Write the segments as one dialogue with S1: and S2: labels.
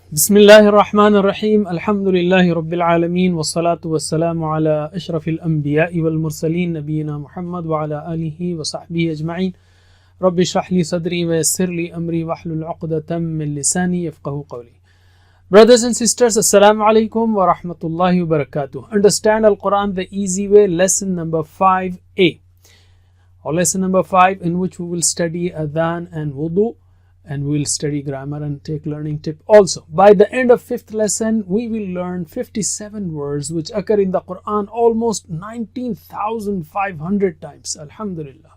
S1: Bismillahir Rahmanir Rahim. Alhamdulillahi Rabbil Alameen. Wassalatu wassalamu ala ashrafil anbiya'i wal mursaleen Nabiyyina Muhammad wa ala alihi wa sahbihi ajma'in. Rabbi shrah li sadri wa yassir li amri wahlul 'uqdatam min lisani yafqahu qawli. Brothers and sisters, Assalamu alaikum wa rahmatullahi wa barakatuh. Understand Al-Quran the easy way, lesson number 5a. Or lesson number 5, in which we will study adhan and wudu, and we will study grammar and take learning tip also. By the end of 5th lesson, we will learn 57 words which occur in the Quran almost 19,500 times. Alhamdulillah.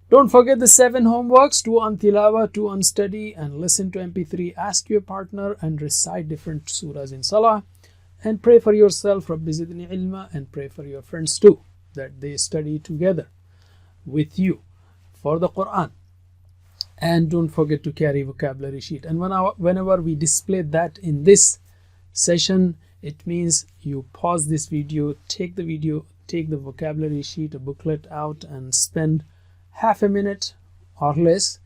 S1: Don't forget the 7 homeworks: 2 on tilawa, 2 on study, and listen to MP3. Ask your partner and recite different surahs in salah, and pray for yourself, Rabbi zidni ilma, and pray for your friends too, that they study together with you for the Quran. And don't forget to carry vocabulary sheet. And whenever we display that in this session, it means you pause this video, take the vocabulary sheet, a booklet out, and spend half a minute or less,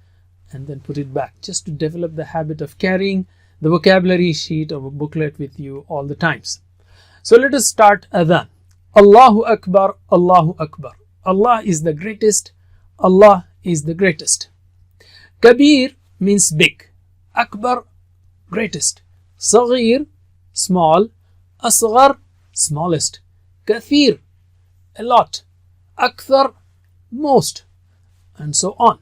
S1: and then put it back, just to develop the habit of carrying the vocabulary sheet or a booklet with you all the times. So let us start adhan. Allahu Akbar, Allahu Akbar. Allah is the greatest, Allah is the greatest. Kabir means big, Akbar, greatest, Saghir, small, Asghar, smallest, Kathir, a lot, Akthar, most, and so on.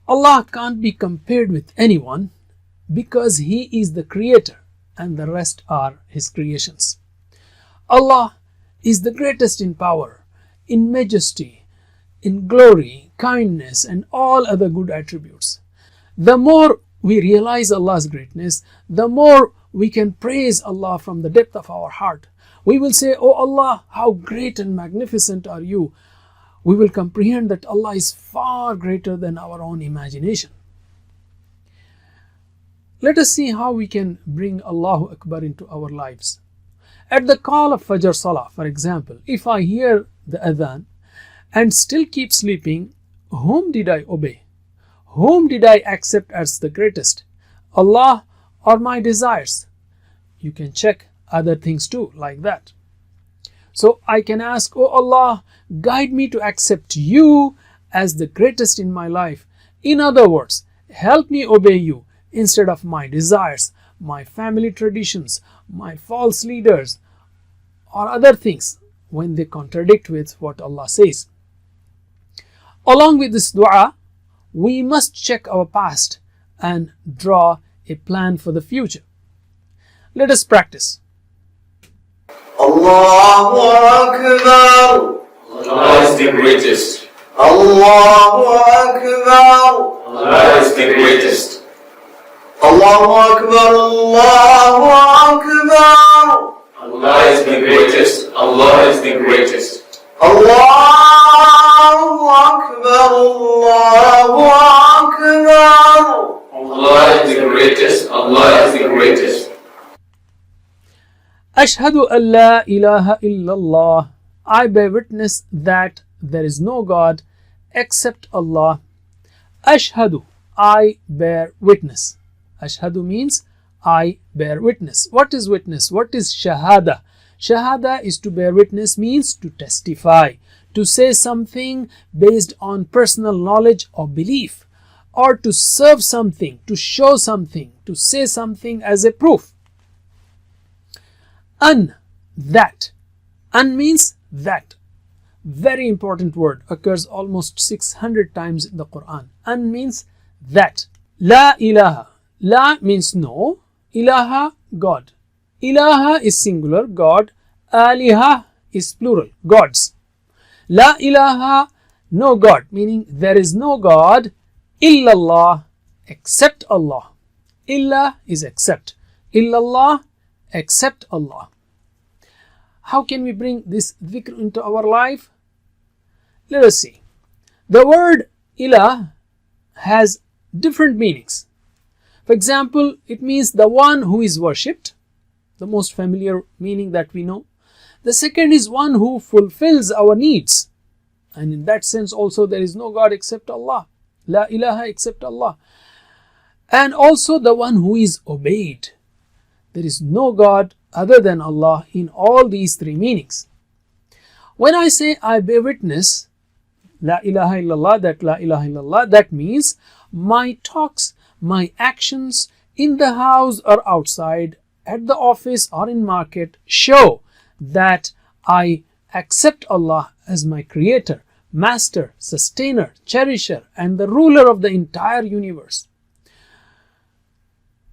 S1: Allah can't be compared with anyone because He is the creator and the rest are His creations. Allah is the greatest in power, in majesty, in glory, kindness, and all other good attributes. The more we realize Allah's greatness, the more we can praise Allah from the depth of our heart. We will say, "Oh Allah, how great and magnificent are you." We will comprehend that Allah is far greater than our own imagination. Let us see how we can bring Allahu Akbar into our lives. At the call of Fajr Salah, for example, if I hear the adhan and still keep sleeping, whom did I obey? Whom did I accept as the greatest? Allah or my desires? You can check other things too, like that. So I can ask, "Oh Allah, guide me to accept you as the greatest in my life." In other words, help me obey you instead of my desires, my family traditions, my false leaders, or other things when they contradict with what Allah says. Along with this dua, we must check our past and draw a plan for the future. Let us practice.
S2: Allahu Akbar.
S3: Allah is the greatest.
S2: Allahu Akbar.
S3: Allah is the greatest.
S2: Allahu Akbar. Allahu Akbar.
S3: Allah is the greatest. Allah is the greatest.
S2: Allahu Akbar. Allahu Akbar.
S3: Allah is the greatest. Allah is the greatest.
S1: Ashhadu an la ilaha illallah. I bear witness that there is no God except Allah. Ashhadu, I bear witness. Ashhadu means I bear witness. What is witness? What is shahada? Shahada is to bear witness, means to testify, to say something based on personal knowledge or belief, or to serve something, to show something, to say something as a proof. An, that. An means that. Very important word, occurs almost 600 times in the Quran. An means that. La ilaha. La means no. Ilaha, God. Ilaha is singular, God. Aliha is plural, gods. La ilaha, no God, meaning there is no God, illallah, except Allah. Illa is except. Illallah, except Allah. How can we bring this dhikr into our life? Let us see. The word ilah has different meanings. For example, it means the one who is worshipped, the most familiar meaning that we know. The second is one who fulfills our needs, and in that sense also there is no God except Allah. La ilaha except Allah. and also the one who is obeyed. There is no God other than Allah in all these three meanings. When I say I bear witness, La ilaha illallah, that means my talks, my actions in the house or outside, at the office or in market show that I accept Allah as my creator, master, sustainer, cherisher, and the ruler of the entire universe.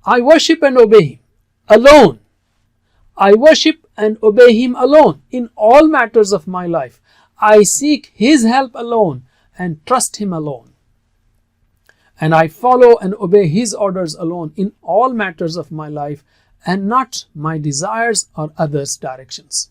S1: I worship and obey Him alone. I worship and obey Him alone in all matters of my life. I seek His help alone and trust Him alone. And I follow and obey His orders alone in all matters of my life and not my desires or others' directions.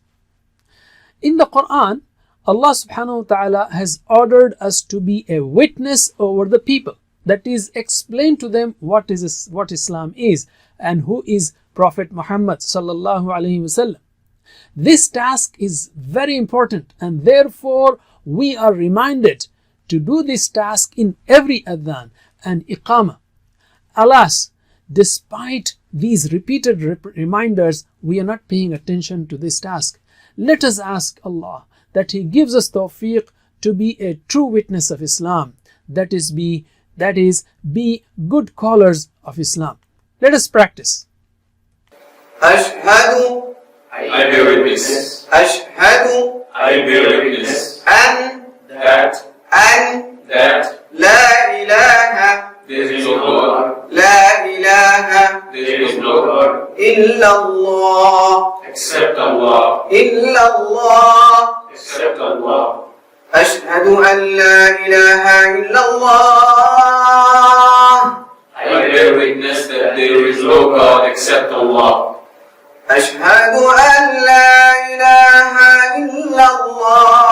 S1: In the Quran, Allah subhanahu wa ta'ala has ordered us to be a witness over the people. That is, explain to them what Islam is and who is Prophet Muhammad sallallahu alaihi wasallam. This task is very important, and therefore we are reminded to do this task in every adhan and iqamah. Alas, despite these repeated reminders, we are not paying attention to this task. Let us ask Allah that He gives us tawfiq to be a true witness of Islam, that is be good callers of Islam. Let us practice.
S2: أشهد
S3: I bear witness.
S2: أشهد
S3: I bear witness
S2: أن
S3: that
S2: لا إله
S3: there is no God.
S2: لا إله
S3: There is no God
S2: إلا الله
S3: except Allah.
S2: إلا الله
S3: Except Allah.
S2: أشهد أن لا إله إلا الله
S3: I bear witness that there is no God except Allah.
S2: أشهد أن لا إله إلا الله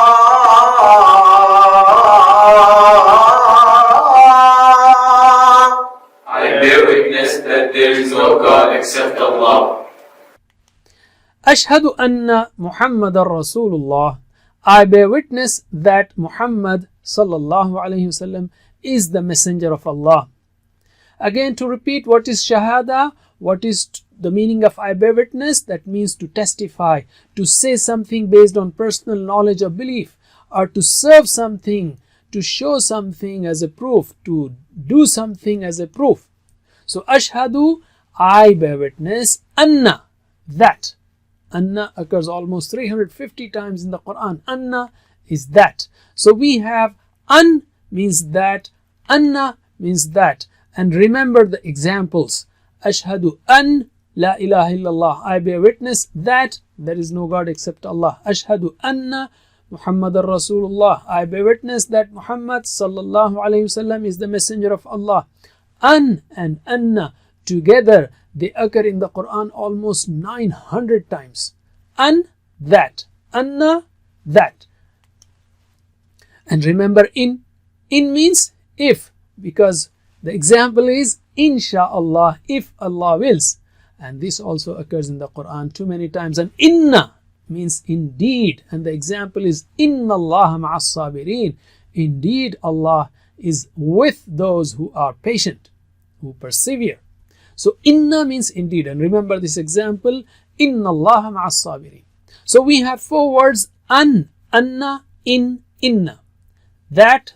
S3: I bear witness that there is no God except Allah.
S1: Ashhadu anna Muhammadan Rasulullah. I bear witness that Muhammad sallallahu alayhi wasallam is the messenger of Allah. Again, to repeat, what is shahada? What is the meaning of I bear witness? That means to testify, to say something based on personal knowledge or belief, or to serve something, to show something as a proof, to do something as a proof. So ashhadu, I bear witness, anna, that. Anna occurs almost 350 times in the Quran. Anna is that. So we have an means that, anna means that. And remember the examples. Ashhadu an la ilaha illallah. I bear witness that there is no God except Allah. Ashhadu anna Muhammadan Rasulullah. I bear witness that Muhammad sallallahu alayhi wasallam is the messenger of Allah. An and anna together, they occur in the Quran almost 900 times. An, that. Anna, that. And remember in means if, because the example is insha'Allah, if Allah wills. And this also occurs in the Quran too many times. And inna means indeed. And the example is inna Allah ma'as sabirin. Indeed, Allah is with those who are patient, who persevere. So inna means indeed. And remember this example, inna Allah ma'as sabirin. So we have four words, an, anna, in, inna. That,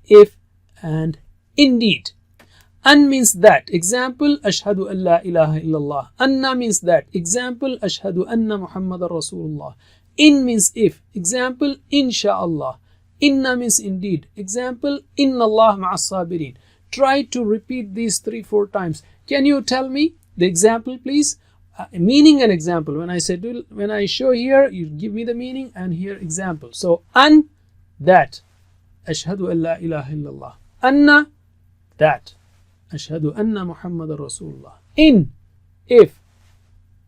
S1: if, and indeed. An means that. Example, ashhadu an la ilaha illallah. Anna means that. Example, ashhadu anna Muhammadan Rasulullah. In means if. Example, insha'Allah. Inna means indeed. Example, inna Allah ma'as sabirin. Try to repeat these 3-4 times. Can you tell me the example, please? Meaning and example. When I show here, you give me the meaning, and here example. So an, that. Ashhadu an la ilaha illallah. Anna, that. Ashhadu anna Muhammadan Rasulullah. In, if.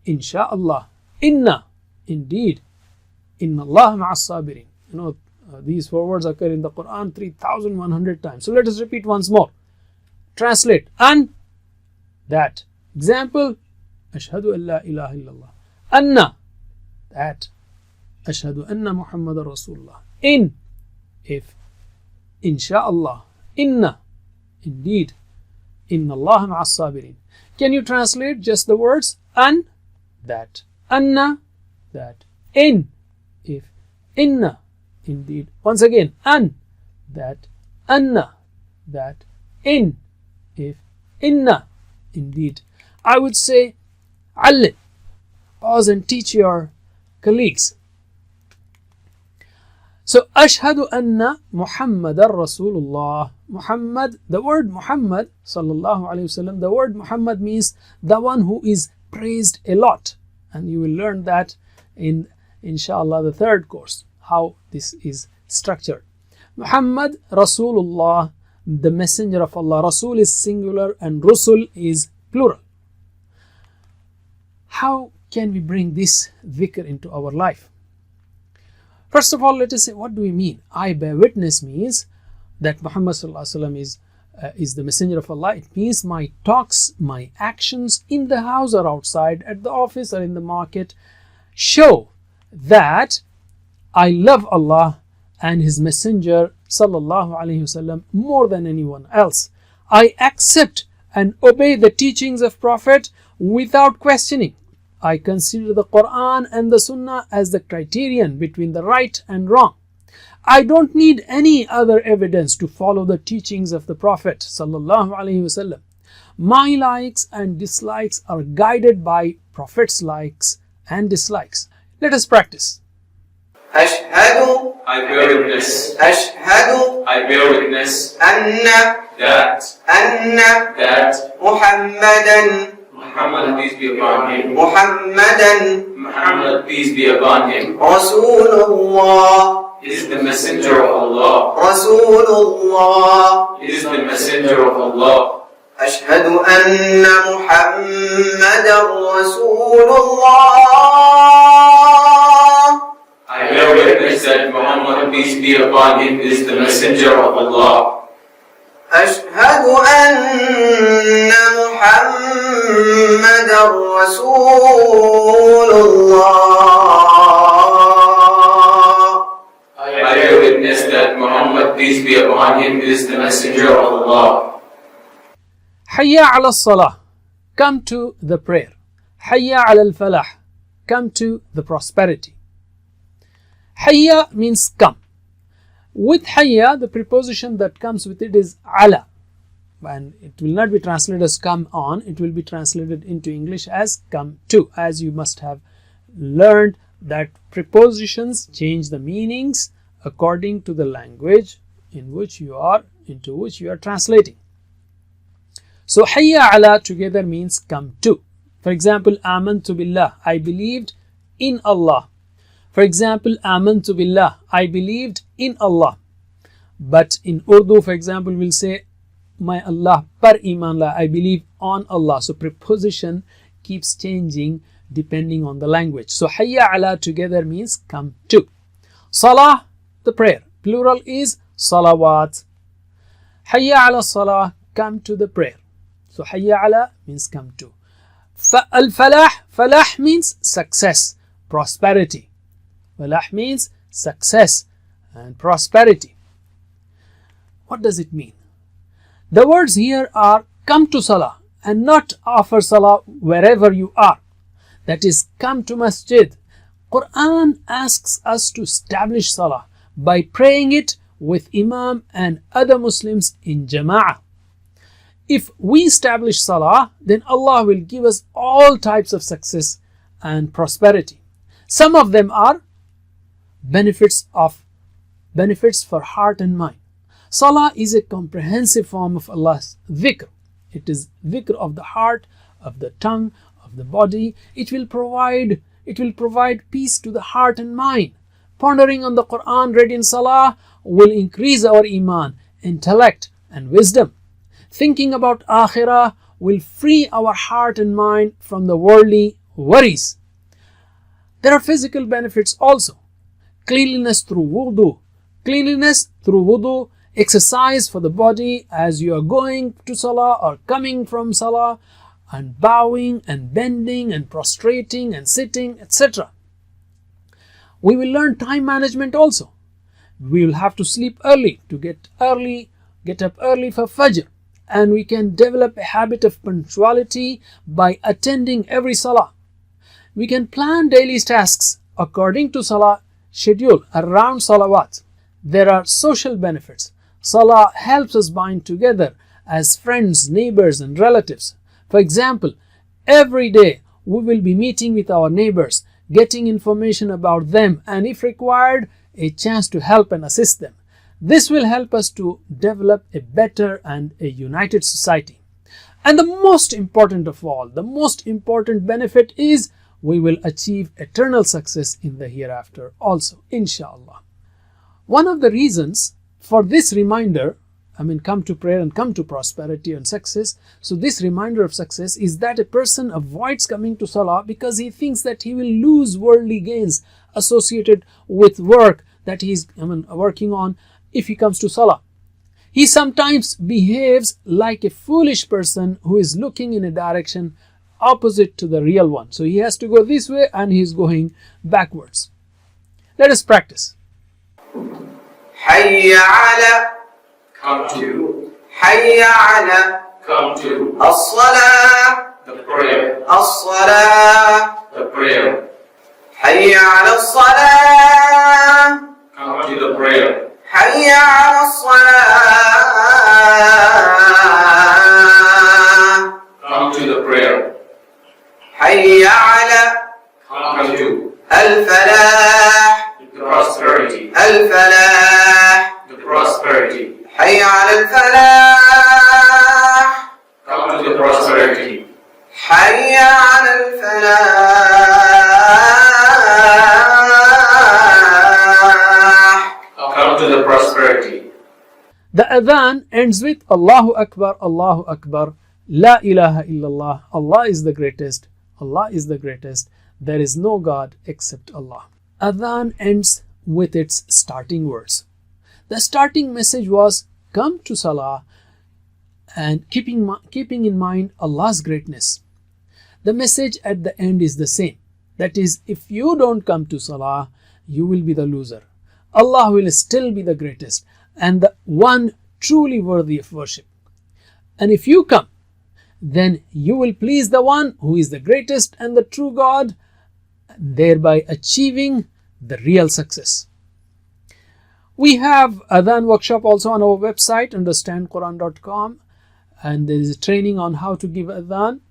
S1: Insha'Allah. Inna, indeed. Inna Allah ma'as sabirin. You know, these 4 words occur in the Quran 3,100 times. So let us repeat once more. Translate. An, that. Example, ashhadu an la ilaha illallah. Anna, that. Ashhadu anna Muhammadan Rasulullah. In, if. Insha'Allah. Inna, indeed. Inna Allah ma'as sabirin. Can you translate just the words an, that, anna, that, in, if, inna, indeed. Once again, an, that, anna, that, in, if, inna, indeed. I would say allim. Pause and teach your colleagues. So, ashhadu anna Muhammadar Rasulullah. Muhammad, the word Muhammad, sallallahu alayhi wasallam, the word Muhammad means the one who is praised a lot. And you will learn that in, inshallah, the third course, how this is structured. Muhammad Rasulullah, the messenger of Allah. Rasul is singular and Rusul is plural. How can we bring this dhikr into our life? First of all, let us say, what do we mean? I bear witness means that Muhammad is the messenger of Allah. It means my talks, my actions in the house or outside, at the office or in the market, show that I love Allah and His messenger sallallahu alaihi wasallam more than anyone else. I accept and obey the teachings of Prophet without questioning. I consider the Quran and the Sunnah as the criterion between the right and wrong. I don't need any other evidence to follow the teachings of the Prophet sallallahu alaihi wasallam. My likes and dislikes are guided by Prophet's likes and dislikes. Let us practice.
S2: أشهد
S3: I bear witness.
S2: أشهد
S3: I bear witness
S2: أن
S3: that
S2: محمدا
S3: Muhammad, peace be upon him.
S2: محمدا
S3: Muhammad, peace be upon him,
S2: رسول الله
S3: is the messenger of Allah.
S2: رسول الله
S3: Is the messenger of Allah.
S2: أشهد أن محمدا رسول الله
S3: I bear witness that Muhammad, peace be upon him, is the messenger of Allah.
S2: أشهد أن محمدا رسول الله
S3: I bear witness that Muhammad, peace be upon him, is the messenger of Allah.
S1: Hayya ala salah. Come to the prayer. Hayya ala al-falah. Come to the prosperity. Hayya means come. With hayya, the preposition that comes with it is ala. And it will not be translated as come on, it will be translated into English as come to. As you must have learned that prepositions change the meanings according to the language into which you are translating. So hayya ala together means come to. For example, amantu billah, I believed in Allah. For example, amantu billah, I believed in Allah. But in Urdu, for example, we'll say, my Allah par iman la, I believe on Allah. So preposition keeps changing depending on the language. So hayya ala together means come to. Salah, the prayer. Plural is salawat. Hayya ala salah, come to the prayer. So hayya ala means come to. Al-falah, falah means success, prosperity. Falah means success and prosperity. What does it mean? The words here are come to salah and not offer salah wherever you are. That is, come to masjid. Quran asks us to establish salah by praying it with imam and other Muslims in jama'ah. If we establish salah, then Allah will give us all types of success and prosperity. Some of them are benefits for heart and mind. Salah is a comprehensive form of Allah's dhikr. It is dhikr of the heart, of the tongue, of the body. It will provide peace to the heart and mind. Pondering on the Quran read in salah will increase our iman, intellect and wisdom. Thinking about akhirah will free our heart and mind from the worldly worries. There are physical benefits also. Cleanliness through wudu, exercise for the body as you are going to salah or coming from salah, and bowing and bending and prostrating and sitting, etc. We will learn time management also. We will have to sleep early to get up early for Fajr. and we can develop a habit of punctuality by attending every salah. We can plan daily tasks according to salah schedule around salawat. There are social benefits. Salah helps us bind together as friends, neighbors and relatives. For example, every day we will be meeting with our neighbors, getting information about them, and if required, a chance to help and assist them. This will help us to develop a better and a united society. And the most important of all, the most important benefit is we will achieve eternal success in the hereafter also, inshallah. One of the reasons for this reminder, come to prayer and come to prosperity and success. So this reminder of success is that a person avoids coming to salah because he thinks that he will lose worldly gains associated with work that he's working on if he comes to salah. He sometimes behaves like a foolish person who is looking in a direction opposite to the real one. So he has to go this way and he's going backwards. Let us practice.
S2: حي على
S3: Come to.
S2: حي على
S3: Come to.
S2: الصلاة
S3: The prayer.
S2: الصلاة
S3: The prayer.
S2: حي على الصلاة
S3: Come to the prayer.
S2: حي على الصلاة
S3: Come to the prayer.
S2: حي على
S3: Come to.
S2: الفلاح
S3: The prosperity.
S2: الفلاح
S3: The prosperity.
S2: حي على الفلاح
S3: Come to the prosperity.
S2: حي على الفلاح
S3: Come to the prosperity.
S1: The adhan ends with Allahu Akbar, Allahu Akbar, La ilaha illallah, Allah is the greatest, Allah is the greatest, there is no God except Allah. Adhan ends with its starting words. The starting message was come to salah and keeping in mind Allah's greatness. The message at the end is the same. That is, if you don't come to salah, you will be the loser. Allah will still be the greatest and the one truly worthy of worship. And if you come, then you will please the one who is the greatest and the true God, thereby achieving the real success. We have Adhan workshop also on our website, understandquran.com, and there is a training on how to give Adhan.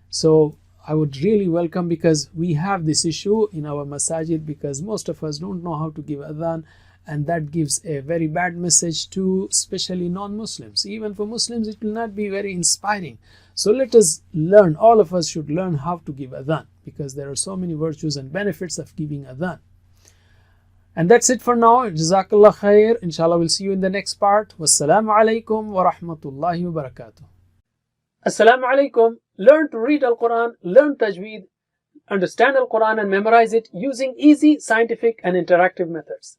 S1: So I would really welcome, because we have this issue in our masajid because most of us don't know how to give Adhan, and that gives a very bad message to especially non-Muslims. Even for Muslims it will not be very inspiring. So let us learn, all of us should learn how to give Adhan, because there are so many virtues and benefits of giving Adhan. And that's it for now. Jazakallah khair. Inshallah we'll see you in the next part. Wassalamu alaikum wa rahmatullahi wa barakatuh. Assalamu alaikum. Learn to read Al-Quran, learn Tajweed, understand Al-Quran and memorize it using easy, scientific and interactive methods.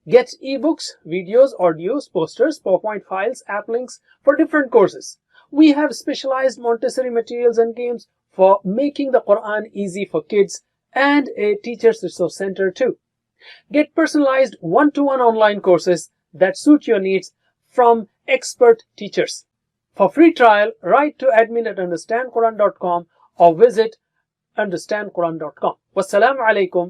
S1: Get ebooks, videos, audios, posters, PowerPoint files, app links for different courses. We have specialized Montessori materials and games for making the Quran easy for kids, and a Teachers Resource Center too. Get personalized one-to-one online courses that suit your needs from expert teachers. For free trial, write to admin@understandquran.com or visit understandquran.com. Wassalamu alaikum